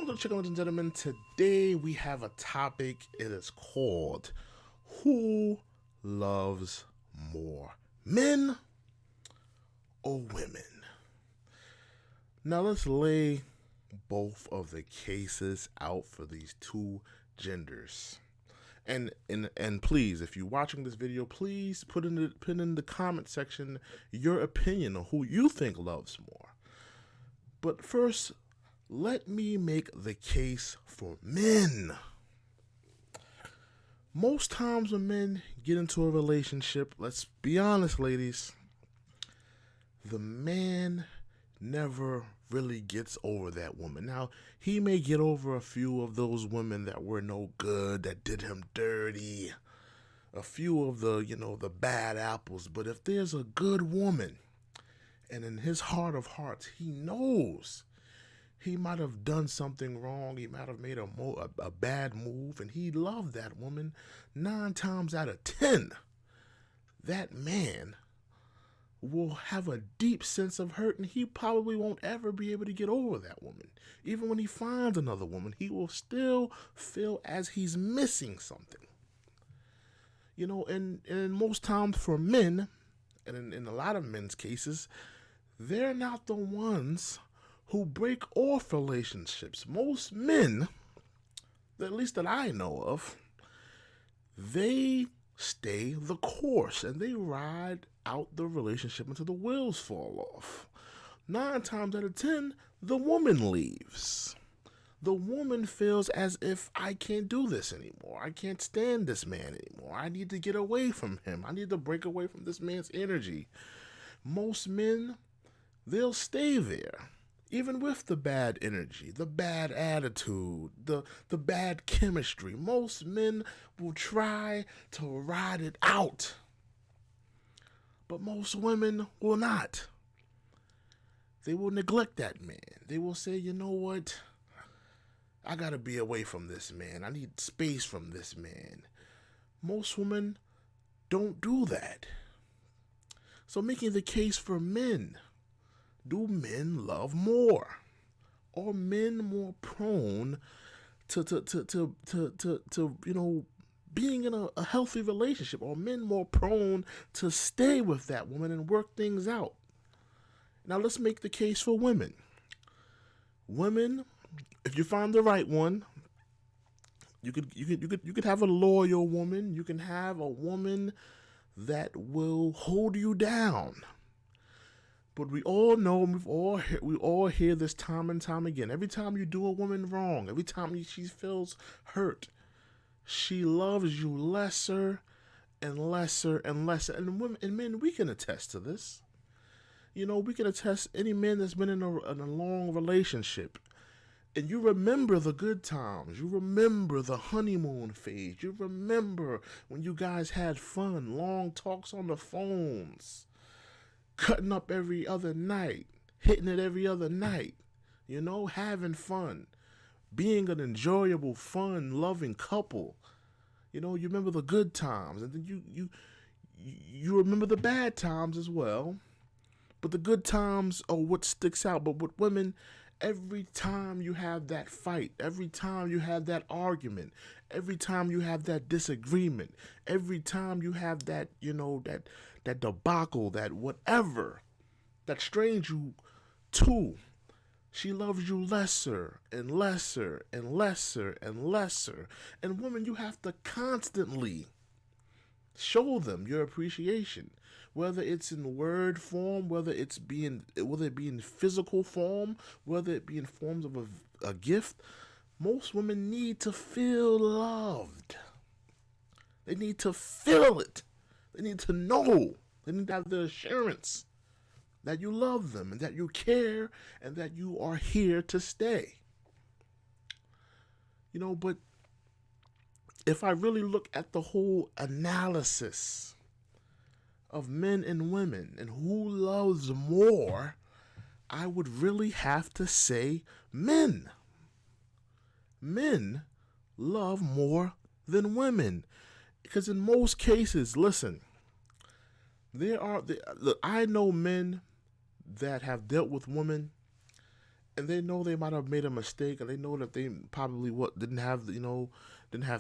Welcome to the Chicken, ladies and gentlemen. Today we have a topic. It is called Who Loves More, Men or Women? Now let's lay both of the cases out for these two genders. And please, if you're watching this video, please put in the comment section your opinion on who you think loves more. But first, let me make the case for men. Most times when men get into a relationship, let's be honest, ladies, the man never really gets over that woman. Now, he may get over a few of those women that were no good, that did him dirty, a few of the bad apples. But if there's a good woman, and in his heart of hearts, he knows he might have done something wrong. He might have made a bad move, and he loved that woman. 9 times out of 10, that man will have a deep sense of hurt, and he probably won't ever be able to get over that woman. Even when he finds another woman, he will still feel as he's missing something. And most times for men, and in a lot of men's cases, they're not the ones who break off relationships. Most men, at least that I know of, they stay the course and they ride out the relationship until the wheels fall off. 9 times out of 10, the woman leaves. The woman feels as if I can't do this anymore. I can't stand this man anymore. I need to get away from him. I need to break away from this man's energy. Most men, they'll stay there. Even with the bad energy, the bad attitude, the bad chemistry, most men will try to ride it out. But most women will not. They will neglect that man. They will say, you know what? I gotta be away from this man. I need space from this man. Most women don't do that. So making the case for men. Do men love more? Are men more prone to being in a healthy relationship? Are men more prone to stay with that woman and work things out? Now let's make the case for women. Women, if you find the right one, you could have a loyal woman. You can have a woman that will hold you down. But we all know, we all hear this time and time again. Every time you do a woman wrong, every time she feels hurt, she loves you lesser and lesser and lesser. And women and men, we can attest to this. We can attest, any man that's been in a long relationship, and you remember the good times. You remember the honeymoon phase. You remember when you guys had fun, long talks on the phones, cutting up every other night, hitting it every other night, having fun, being an enjoyable, fun, loving couple. You remember the good times, and then you remember the bad times as well. But the good times are what sticks out. But with women, every time you have that fight, every time you have that argument, every time you have that disagreement, every time you have that, that debacle, that whatever, that strains you too, she loves you lesser and lesser and lesser and lesser. And women, you have to constantly show them your appreciation, whether it's in word form, whether it be in physical form, whether it be in forms of a gift. Most women need to feel loved. They need to feel it. They need to know. They need to have the assurance that you love them and that you care and that you are here to stay. But if I really look at the whole analysis of men and women and who loves more, I would really have to say men. Men love more than women. Because in most cases, listen, I know men that have dealt with women, and they know they might have made a mistake, and they know that they probably didn't have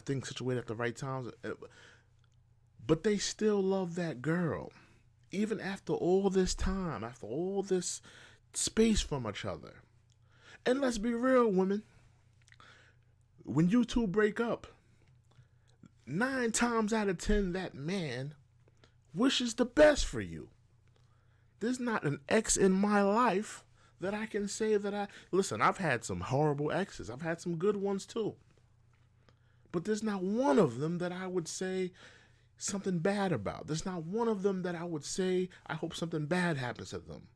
things situated at the right times, but they still love that girl, even after all this time, after all this space from each other. And let's be real, women. When you two break up, 9 times out of 10, that man wishes the best for you. There's not an ex in my life that I can say that listen, I've had some horrible exes. I've had some good ones too. But there's not one of them that I would say something bad about. There's not one of them that I would say I hope something bad happens to them.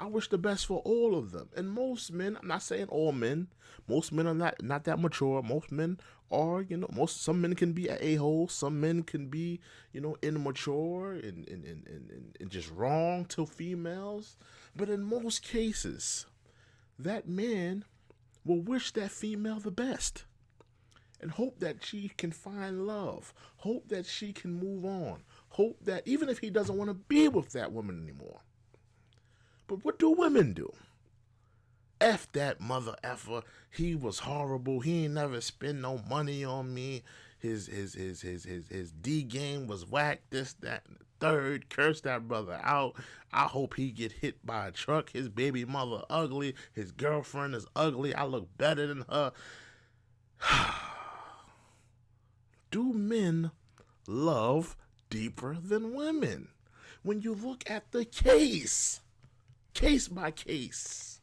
I wish the best for all of them. And most men, I'm not saying all men, most men are not that mature. Most men are, some men can be a-holes. Some men can be, immature and just wrong to females. But in most cases, that man will wish that female the best and hope that she can find love, hope that she can move on, hope that even if he doesn't want to be with that woman anymore. But what do women do? F that mother effer. He was horrible. He ain't never spend no money on me. His D game was whack. This, that, and the third. Curse that brother out. I hope he get hit by a truck. His baby mother ugly. His girlfriend is ugly. I look better than her. Do men love deeper than women? When you look at the case by case.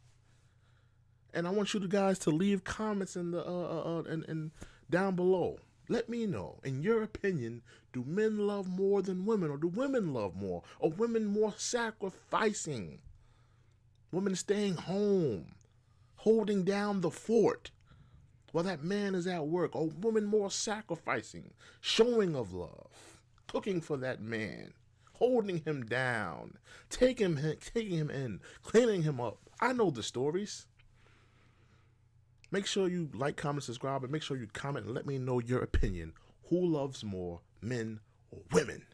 And I want you guys to leave comments in the and down below. Let me know, in your opinion, do men love more than women, or do women love more, or women more sacrificing, women staying home, holding down the fort while that man is at work, or women more sacrificing, showing of love, cooking for that man, holding him down, taking him in, cleaning him up. I know the stories. Make sure you like, comment, subscribe, and make sure you comment and let me know your opinion. Who loves more, men or women?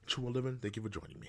True or Living, thank you for joining me.